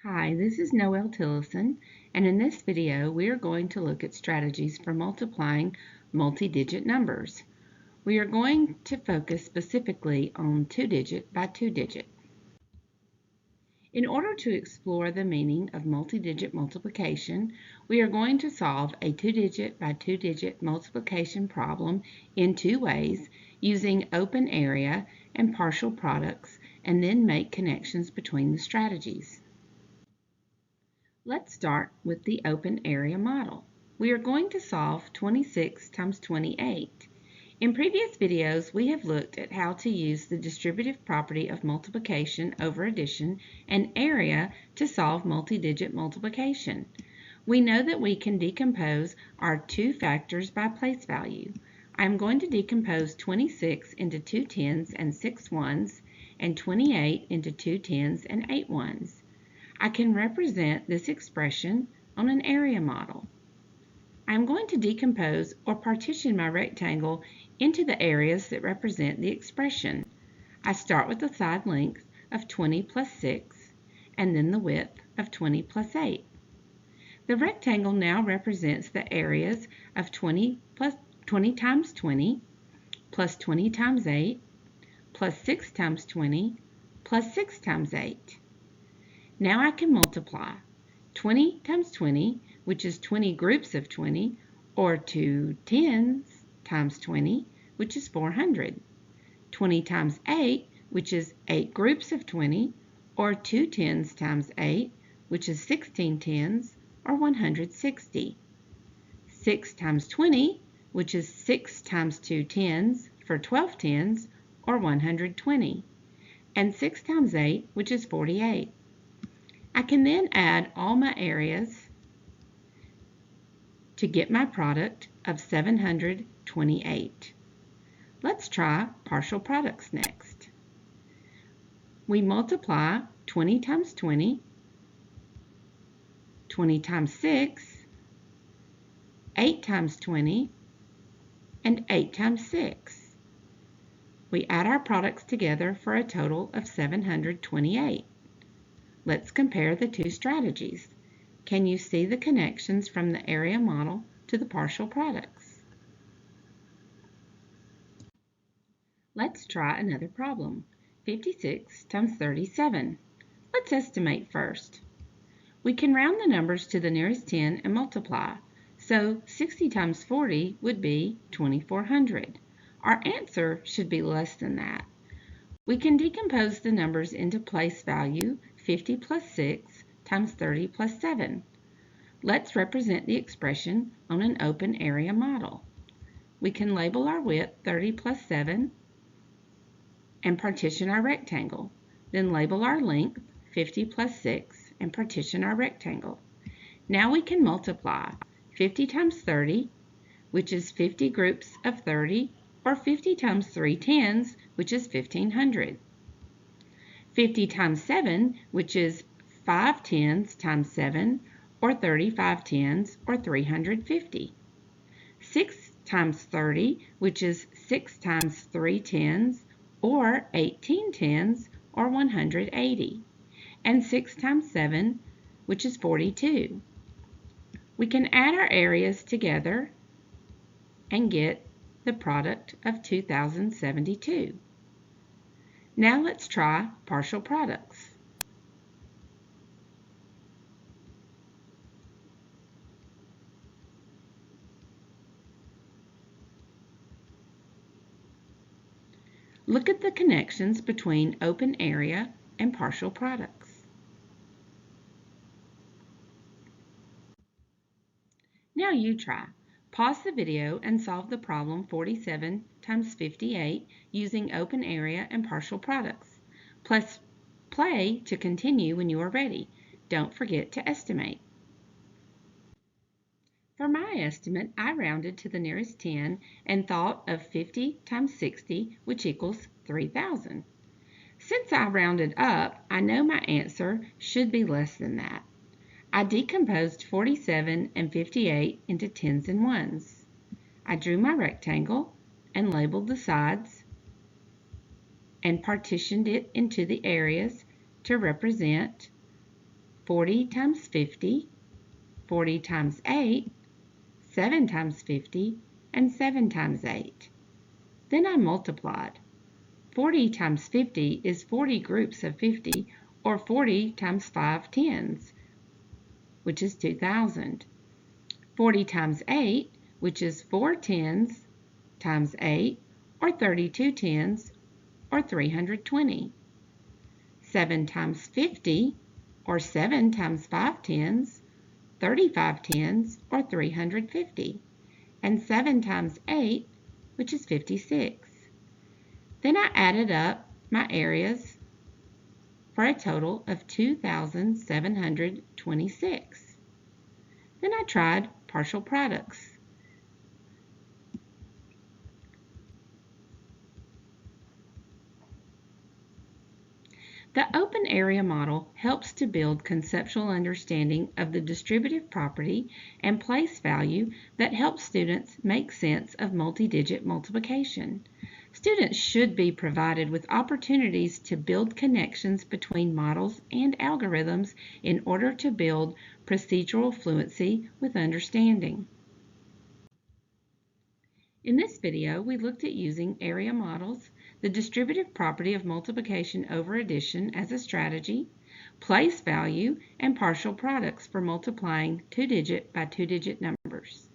Hi, this is Noelle Tillison, and in this video we are going to look at strategies for multiplying multi-digit numbers. We are going to focus specifically on two-digit by two-digit. In order to explore the meaning of multi-digit multiplication, we are going to solve a two-digit by two-digit multiplication problem in two ways, using open area and partial products, and then make connections between the strategies. Let's start with the open area model. We are going to solve 26 times 28. In previous videos, we have looked at how to use the distributive property of multiplication over addition and area to solve multi-digit multiplication. We know that we can decompose our two factors by place value. I'm going to decompose 26 into two tens and 6 ones, and 28 into two tens and 8 ones. I can represent this expression on an area model. I'm going to decompose or partition my rectangle into the areas that represent the expression. I start with the side length of 20 plus 6 and then the width of 20 plus 8. The rectangle now represents the areas of 20 times 20 plus 20 times 8 plus 6 times 20 plus 6 times 8. Now I can multiply 20 times 20, which is 20 groups of 20, or 2 tens times 20, which is 400. 20 times 8, which is 8 groups of 20, or 2 tens times 8, which is 16 tens, or 160. 6 times 20, which is 6 times 2 tens, for 12 tens, or 120. And 6 times 8, which is 48. I can then add all my areas to get my product of 728. Let's try partial products next. We multiply 20 times 20, 20 times 6, 8 times 20, and 8 times 6. We add our products together for a total of 728. Let's compare the two strategies. Can you see the connections from the area model to the partial products? Let's try another problem. 56 times 37. Let's estimate first. We can round the numbers to the nearest 10 and multiply. So 60 times 40 would be 2400. Our answer should be less than that. We can decompose the numbers into place value, 50 plus 6 times 30 plus 7. Let's represent the expression on an open area model. We can label our width 30 plus 7 and partition our rectangle. Then label our length 50 plus 6 and partition our rectangle. Now we can multiply 50 times 30, which is 50 groups of 30, or 50 times 3 tens, which is 1500. 50 times 7, which is 5 tens times 7, or 35 tens, or 350. 6 times 30, which is 6 times 3 tens, or 18 tens, or 180. And 6 times 7, which is 42. We can add our areas together and get the product of 2072. Now let's try partial products. Look at the connections between open area and partial products. Now you try. Pause the video and solve the problem 47 times 58 using open area and partial products. Plus play to continue when you are ready. Don't forget to estimate. For my estimate, I rounded to the nearest 10 and thought of 50 times 60, which equals 3,000. Since I rounded up, I know my answer should be less than that. I decomposed 47 and 58 into tens and ones. I drew my rectangle and labeled the sides and partitioned it into the areas to represent 40 times 50, 40 times 8, 7 times 50, and 7 times 8. Then I multiplied. 40 times 50 is 40 groups of 50, or 40 times 5 tens, which is 2,000. 40 times 8, which is 4 tens times 8, or 32 tens, or 320. 7 times 50, or 7 times 5 tens, 35 tens, or 350. And 7 times 8, which is 56. Then I added up my areas for a total of 2,726. Then I tried partial products. The open area model helps to build conceptual understanding of the distributive property and place value that helps students make sense of multi-digit multiplication. Students should be provided with opportunities to build connections between models and algorithms in order to build procedural fluency with understanding. In this video, we looked at using area models, the distributive property of multiplication over addition as a strategy, place value, and partial products for multiplying two-digit by two-digit numbers.